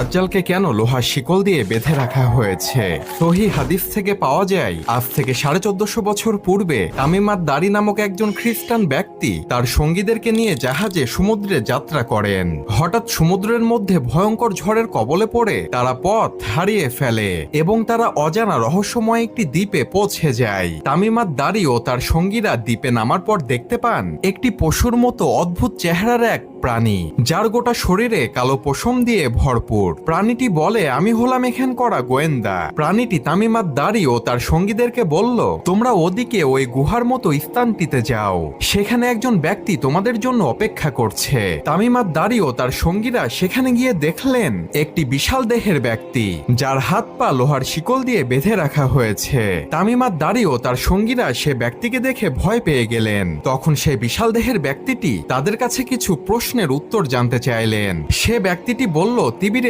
দাজ্জালকে কেন লোহার শিকল দিয়ে বেঁধে রাখা হয়েছে? সহিহ হাদিস থেকে পাওয়া যায়, আজ থেকে 1450 বছর পূর্বে তামিমাত দারি নামক একজন খ্রিস্টান ব্যক্তি তার সঙ্গীদেরকে নিয়ে জাহাজে সমুদ্রে যাত্রা করেন। হঠাৎ সমুদ্রের মধ্যে ভয়ঙ্কর ঝড়ের কবলে পড়ে তারা পথ হারিয়ে ফেলে এবং তারা অজানা রহস্যময় একটি দ্বীপে পৌঁছে যায়। তামিমাত দারি ও তার সঙ্গীরা দ্বীপে নামার পর দেখতে পান একটি পশুর মতো অদ্ভুত চেহারার এক প্রাণী, যার গোটা শরীরে কালো পশম দিয়ে ভরপুর। প্রাণীটি বলে, আমি হলাম এখান করা গোয়েন্দা। প্রাণীটি তামিমাত দারি ও তার সঙ্গীদেরকে বলল, তোমরা ওদিকে ওই গুহার মতো স্থানটিতে যাও, সেখানে একজন ব্যক্তি তোমাদের জন্য অপেক্ষা করছে। তামিমাত দারি ও তার সঙ্গীরা সেখানে গিয়ে দেখলেন একটি বিশাল দেহের ব্যক্তি, যার হাত পা লোহার শিকল দিয়ে বেঁধে রাখা হয়েছে। তামিমাত দারি ও তার সঙ্গীরা সে ব্যক্তিকে দেখে ভয় পেয়ে গেলেন। তখন সেই বিশাল দেহের ব্যক্তিটি তাদের কাছে কিছু প্রশ্নের উত্তর জানতে চাইলেন। সে ব্যক্তিটি বলল, তিবিরে